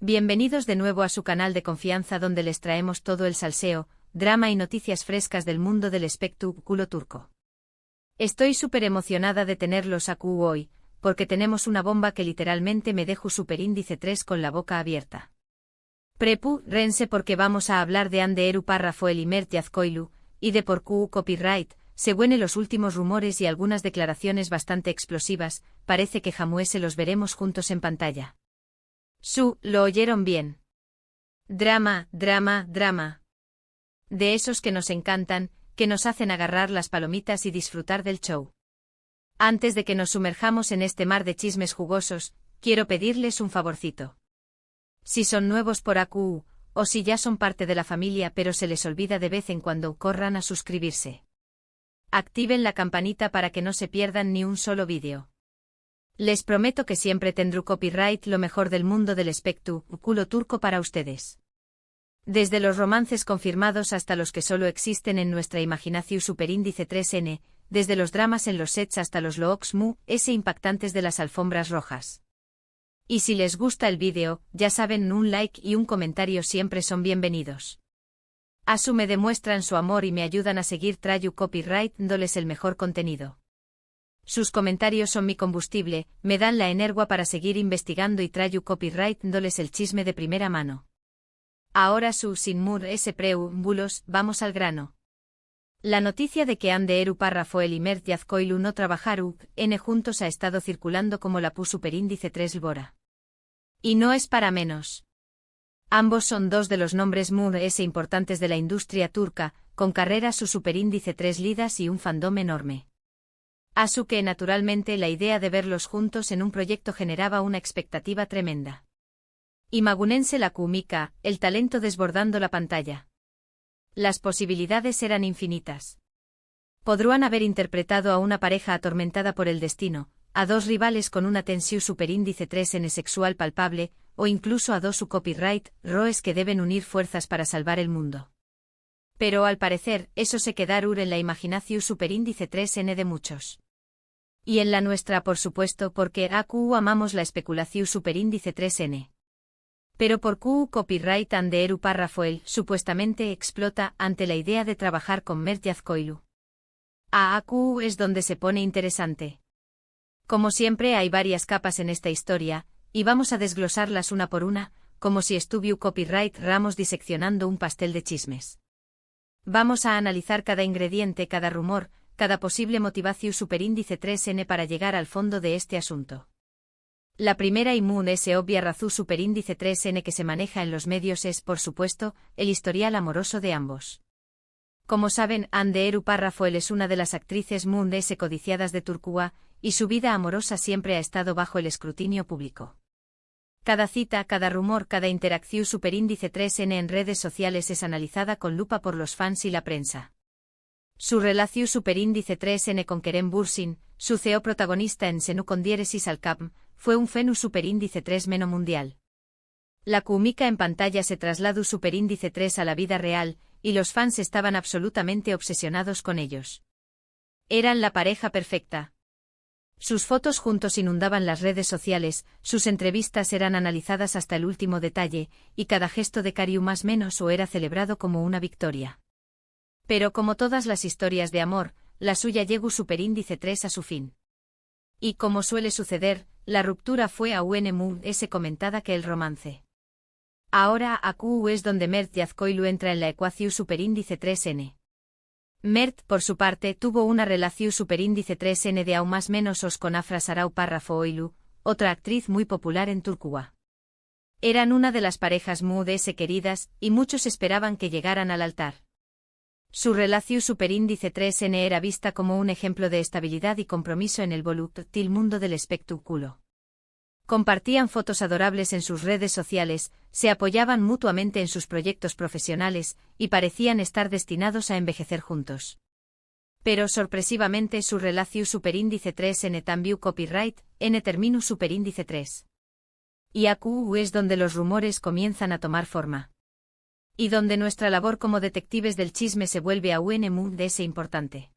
Bienvenidos de nuevo a su canal de confianza donde les traemos todo el salseo, drama y noticias frescas del mundo del espectáculo turco. Estoy súper emocionada de tenerlos aquí hoy, porque tenemos una bomba que literalmente me dejó superíndice 3 con la boca abierta. Rense porque vamos a hablar de Hande Erupar Rafael y Mert Yazcoilu, y de por qué copyright, según los últimos rumores y algunas declaraciones bastante explosivas, parece que jamás se los veremos juntos en pantalla. Lo oyeron bien. Drama, drama, drama. De esos que nos encantan, que nos hacen agarrar las palomitas y disfrutar del show. Antes de que nos sumerjamos en este mar de chismes jugosos, quiero pedirles un favorcito. Si son nuevos por AQ, o si ya son parte de la familia pero se les olvida de vez en cuando, corran a suscribirse. Activen la campanita para que no se pierdan ni un solo vídeo. Les prometo que siempre tendré copyright lo mejor del mundo del espectáculo turco para ustedes. Desde los romances confirmados hasta los que solo existen en nuestra imaginación superíndice 3N, desde los dramas en los sets hasta los looks impactantes de las alfombras rojas. Y si les gusta el vídeo, ya saben, un like y un comentario siempre son bienvenidos. Me demuestran su amor y me ayudan a seguir trayendo copyright dándoles el mejor contenido. Sus comentarios son mi combustible, me dan la energía para seguir investigando y trayendo copyright dándoles el chisme de primera mano. Ahora sin preámbulos, vamos al grano. La noticia de que Hande Erupar Rafael y Mert Yazcoilu no trabajaron juntos ha estado circulando como la superíndice 3 Lbora. Y no es para menos. Ambos son dos de los nombres importantes de la industria turca, con carreras su superíndice 3 lidas y un fandom enorme. Que naturalmente la idea de verlos juntos en un proyecto generaba una expectativa tremenda. Imagunense la química, el talento desbordando la pantalla. Las posibilidades eran infinitas. Podrían haber interpretado a una pareja atormentada por el destino, a dos rivales con una tensión superíndice 3N sexual palpable, o incluso a dos copyright roes que deben unir fuerzas para salvar el mundo. Pero al parecer, eso se quedaron en la imaginación superíndice 3N de muchos. Y en la nuestra por supuesto porque AQ amamos la especulación superíndice 3N. Pero por qué copyright Hande Erupar Rafael supuestamente explota ante la idea de trabajar con Mert Yazcoilu. AQ es donde se pone interesante. Como siempre hay varias capas en esta historia, y vamos a desglosarlas una por una, como si estuviera copyright ramos diseccionando un pastel de chismes. Vamos a analizar cada ingrediente, cada rumor, cada posible motivación superíndice 3N para llegar al fondo de este asunto. La primera y obvia razón superíndice 3N que se maneja en los medios es, por supuesto, el historial amoroso de ambos. Como saben, Hande Erupar Rafael es una de las actrices codiciadas de Turquía, y su vida amorosa siempre ha estado bajo el escrutinio público. Cada cita, cada rumor, cada interacción superíndice 3N en redes sociales es analizada con lupa por los fans y la prensa. Su relación superíndice 3N con Kerem Bürsin, su CEO protagonista en Senu con diéresis al Capm, fue un fenu superíndice 3 meno mundial. La química en pantalla se trasladó superíndice 3 a la vida real, y los fans estaban absolutamente obsesionados con ellos. Eran la pareja perfecta. Sus fotos juntos inundaban las redes sociales, sus entrevistas eran analizadas hasta el último detalle, y cada gesto de cariño más menos o era celebrado como una victoria. Pero como todas las historias de amor, la suya llegó superíndice 3 a su fin. Y como suele suceder, la ruptura fue aún comentada que el romance. Ahora AQ es donde Mert Yazcoilu entra en la ecuación superíndice 3N. Mert, por su parte, tuvo una relación superíndice 3N de aún más menos con Afra Sarau Rafaoğlu, otra actriz muy popular en Turquía. Eran una de las parejas queridas, y muchos esperaban que llegaran al altar. Su relación superíndice 3N era vista como un ejemplo de estabilidad y compromiso en el volátil mundo del espectáculo. Compartían fotos adorables en sus redes sociales, se apoyaban mutuamente en sus proyectos profesionales, y parecían estar destinados a envejecer juntos. Pero sorpresivamente su relación superíndice 3N también copyright, N terminus superíndice 3. Y AQ es donde los rumores comienzan a tomar forma. Y donde nuestra labor como detectives del chisme se vuelve aún importante.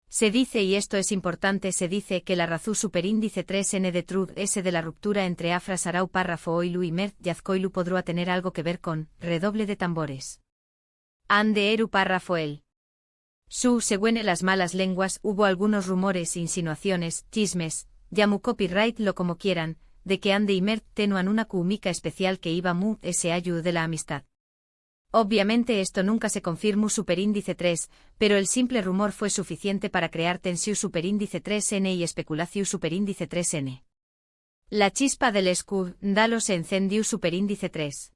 Se dice, y esto es importante, se dice que la razón superíndice 3n de Truth S de la ruptura entre Afra Sarau párrafo Oilu y Mert Yazcoilu podrá tener algo que ver con redoble de tambores. Ande Eru párrafo el. Según las malas lenguas, hubo algunos rumores, insinuaciones, chismes, llamu copyright lo como quieran, de que Ande y Mert tenuan una química especial que iba mu ese ayu de la amistad. Obviamente esto nunca se confirmó superíndice 3, pero el simple rumor fue suficiente para crear tensiu superíndice 3n y especulaciu superíndice 3n. La chispa del escándalo se encendió superíndice 3.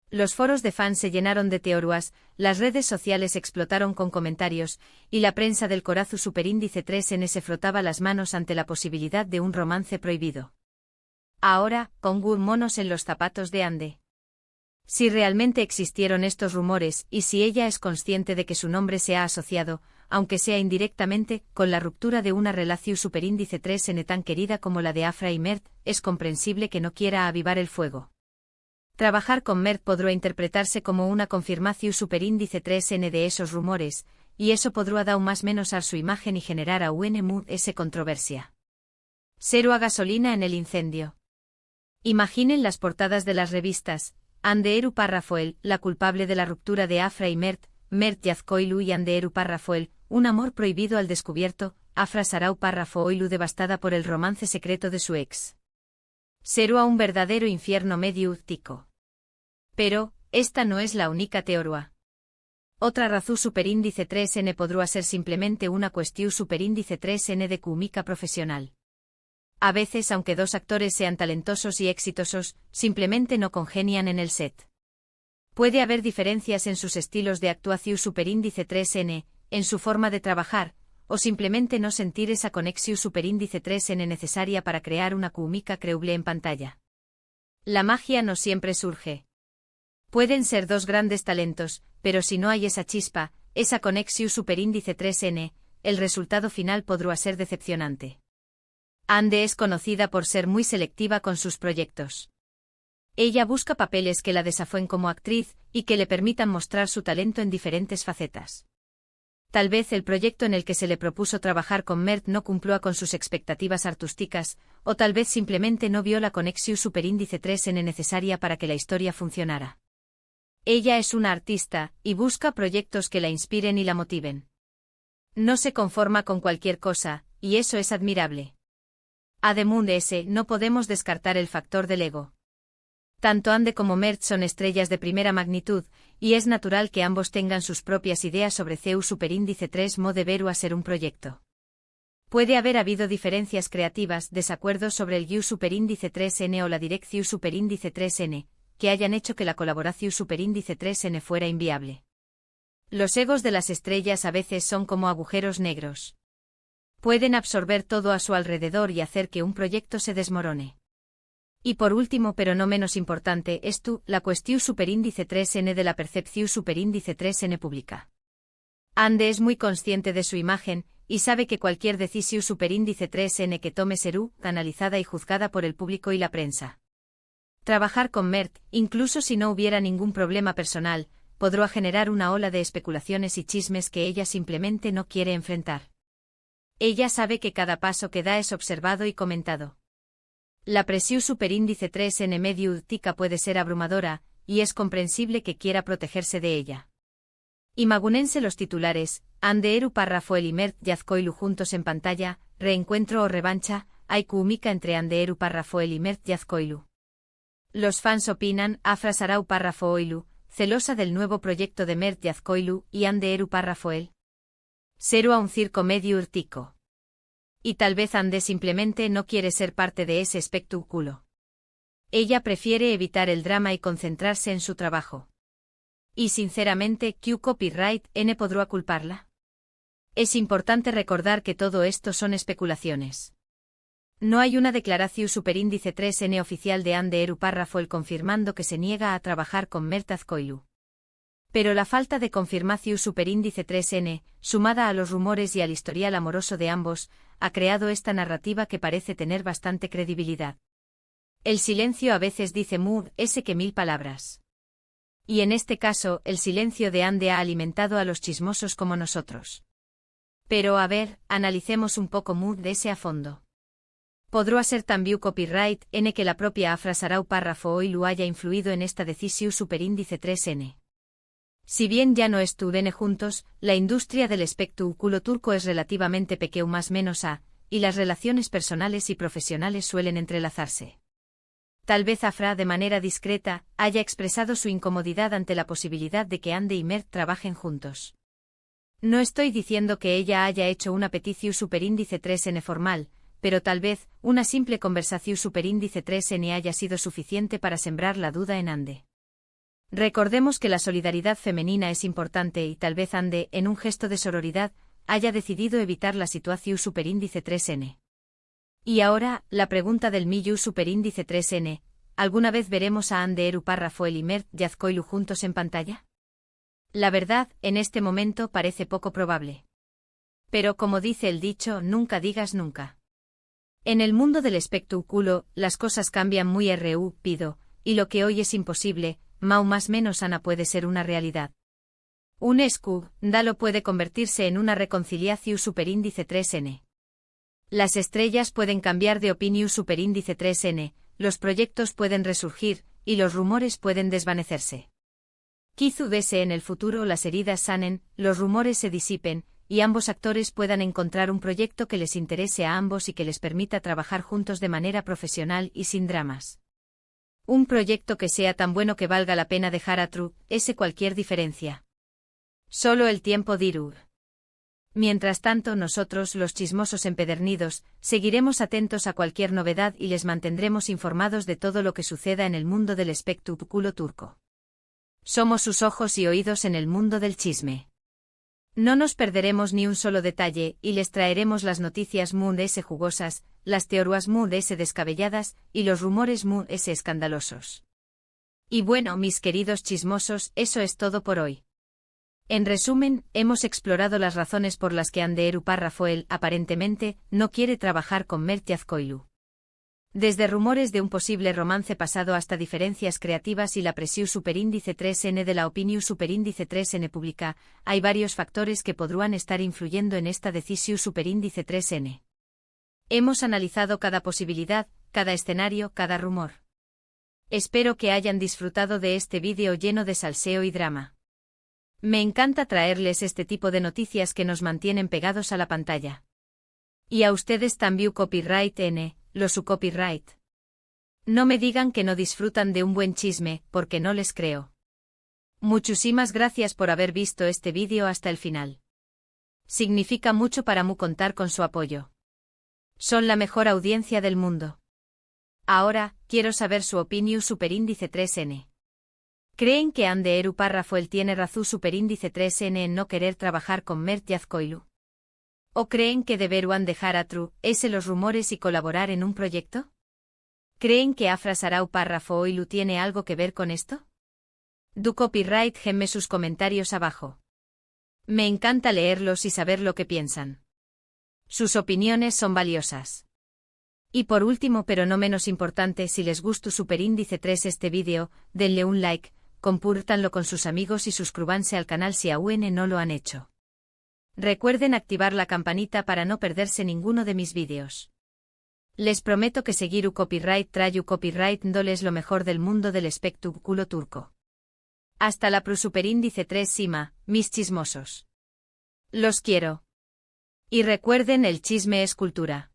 Los foros de fans se llenaron de teorías, las redes sociales explotaron con comentarios, y la prensa del corazu superíndice 3n se frotaba las manos ante la posibilidad de un romance prohibido. Ahora, pongo monos en los zapatos de Ande. Si realmente existieron estos rumores, y si ella es consciente de que su nombre se ha asociado, aunque sea indirectamente, con la ruptura de una relación superíndice 3n tan querida como la de Afra y Mert, es comprensible que no quiera avivar el fuego. Trabajar con Mert podrá interpretarse como una confirmación superíndice 3n de esos rumores, y eso podrá dar más menos a su imagen y generar a esa controversia. Cero a gasolina en el incendio. Imaginen las portadas de las revistas. Ande Eru párrafo el, la culpable de la ruptura de Afra y Mert Yazcoilu y Ande Eru párrafo el, un amor prohibido al descubierto, Afra Sarau párrafo Oilu devastada por el romance secreto de su ex. Será un verdadero infierno mediútico. Pero, esta no es la única teoría. Otra razón superíndice 3n podrá ser simplemente una cuestión superíndice 3n de química profesional. A veces, aunque dos actores sean talentosos y exitosos, simplemente no congenian en el set. Puede haber diferencias en sus estilos de actuación superíndice 3n, en su forma de trabajar, o simplemente no sentir esa conexión superíndice 3n necesaria para crear una química creíble en pantalla. La magia no siempre surge. Pueden ser dos grandes talentos, pero si no hay esa chispa, esa conexión superíndice 3n, el resultado final podrá ser decepcionante. Ande es conocida por ser muy selectiva con sus proyectos. Ella busca papeles que la desafíen como actriz y que le permitan mostrar su talento en diferentes facetas. Tal vez el proyecto en el que se le propuso trabajar con Mert no cumplió con sus expectativas artísticas, o tal vez simplemente no vio la conexión superíndice 3n necesaria para que la historia funcionara. Ella es una artista, y busca proyectos que la inspiren y la motiven. No se conforma con cualquier cosa, y eso es admirable. Además de ese, no podemos descartar el factor del ego. Tanto Ande como Mert son estrellas de primera magnitud, y es natural que ambos tengan sus propias ideas sobre CEU superíndice 3 mo deberu a ser un proyecto. Puede haber habido diferencias creativas, desacuerdos sobre el guiu superíndice 3n o la dirección superíndice 3n, que hayan hecho que la colaboración superíndice 3n fuera inviable. Los egos de las estrellas a veces son como agujeros negros. Pueden absorber todo a su alrededor y hacer que un proyecto se desmorone. Y por último, pero no menos importante, la cuestión superíndice 3n de la percepción superíndice 3n pública. Ande es muy consciente de su imagen, y sabe que cualquier decisión superíndice 3n que tome será analizada y juzgada por el público y la prensa. Trabajar con Mert, incluso si no hubiera ningún problema personal, podrá generar una ola de especulaciones y chismes que ella simplemente no quiere enfrentar. Ella sabe que cada paso que da es observado y comentado. La presión superíndice 3n mediútica puede ser abrumadora, y es comprensible que quiera protegerse de ella. Imagúnense los titulares: Ande Eru párrafo el y Mert Yazcoilu juntos en pantalla, reencuentro o revancha, hay química entre Ande Eru párrafo el y Mert Yazcoilu. Los fans opinan: Afra Sarau párrafo Oilu, celosa del nuevo proyecto de Mert Yazcoilu y Ande Eru párrafo el. Seru a un circo mediútico. Y tal vez Ande simplemente no quiere ser parte de ese espectáculo. Ella prefiere evitar el drama y concentrarse en su trabajo. Y sinceramente, ¿Q copyright n podrá culparla? Es importante recordar que todo esto son especulaciones. No hay una declaración superíndice 3n oficial de Ande Eru párrafo el confirmando que se niega a trabajar con Mert Yazcoilu. Pero la falta de confirmación superíndice 3n, sumada a los rumores y al historial amoroso de ambos, ha creado esta narrativa que parece tener bastante credibilidad. El silencio a veces dice ese que 1000 palabras. Y en este caso, el silencio de Ande ha alimentado a los chismosos como nosotros. Pero a ver, analicemos un poco de ese a fondo. Podrá ser también copyright n que la propia Afra Sarau párrafo hoy lo haya influido en esta decisión superíndice 3n. Si bien ya no estuvieron juntos, la industria del espectáculo turco es relativamente pequeño más menos a, y las relaciones personales y profesionales suelen entrelazarse. Tal vez Afra de manera discreta haya expresado su incomodidad ante la posibilidad de que Hande y Mert trabajen juntos. No estoy diciendo que ella haya hecho una petición superíndice 3n formal, pero tal vez una simple conversación superíndice 3n haya sido suficiente para sembrar la duda en Hande. Recordemos que la solidaridad femenina es importante y tal vez Hande, en un gesto de sororidad, haya decidido evitar la situación superíndice 3n. Y ahora, la pregunta del millón superíndice 3n, ¿alguna vez veremos a Hande Eru párrafo y Mert Yazcoilu juntos en pantalla? La verdad, en este momento parece poco probable. Pero como dice el dicho, nunca digas nunca. En el mundo del espectáculo, las cosas cambian muy rápido, y lo que hoy es imposible, más menos Ana puede ser una realidad. Un escándalo puede convertirse en una reconciliación superíndice 3n. Las estrellas pueden cambiar de opinión superíndice 3n, los proyectos pueden resurgir, y los rumores pueden desvanecerse. Quizás en el futuro las heridas sanen, los rumores se disipen, y ambos actores puedan encontrar un proyecto que les interese a ambos y que les permita trabajar juntos de manera profesional y sin dramas. Un proyecto que sea tan bueno que valga la pena dejar a cualquier diferencia. Solo el tiempo dirá. Mientras tanto nosotros, los chismosos empedernidos, seguiremos atentos a cualquier novedad y les mantendremos informados de todo lo que suceda en el mundo del espectáculo turco. Somos sus ojos y oídos en el mundo del chisme. No nos perderemos ni un solo detalle y les traeremos las noticias jugosas, las teorías descabelladas y los rumores escandalosos. Y bueno, mis queridos chismosos, eso es todo por hoy. En resumen, hemos explorado las razones por las que Hande Eru párrafo aparentemente no quiere trabajar con Mert Yazcoilu. Desde rumores de un posible romance pasado hasta diferencias creativas y la presión superíndice 3n de la opinión superíndice 3n pública, hay varios factores que podrán estar influyendo en esta decisión superíndice 3n. Hemos analizado cada posibilidad, cada escenario, cada rumor. Espero que hayan disfrutado de este vídeo lleno de salseo y drama. Me encanta traerles este tipo de noticias que nos mantienen pegados a la pantalla. Y a ustedes también copyright n, su copyright. No me digan que no disfrutan de un buen chisme, porque no les creo. Muchísimas gracias por haber visto este vídeo hasta el final. Significa mucho para mí contar con su apoyo. Son la mejor audiencia del mundo. Ahora, quiero saber su opinión superíndice 3n. ¿Creen que Hande Eru párrafo tiene razón superíndice 3n en no querer trabajar con Mert Yazcoilu? ¿O creen que deberán dejar a los rumores y colaborar en un proyecto? ¿Creen que Afra Sarau párrafo Oilu tiene algo que ver con esto? Du copyright gemme sus comentarios abajo. Me encanta leerlos y saber lo que piensan. Sus opiniones son valiosas. Y por último pero no menos importante, si les gustó superíndice 3 este vídeo, denle un like, compártanlo con sus amigos y suscríbanse al canal si aún no lo han hecho. Recuerden activar la campanita para no perderse ninguno de mis vídeos. Les prometo que seguir copyright trayu copyright doles lo mejor del mundo del espectáculo turco. Hasta la superíndice 3 Sima, mis chismosos. Los quiero. Y recuerden, el chisme es cultura.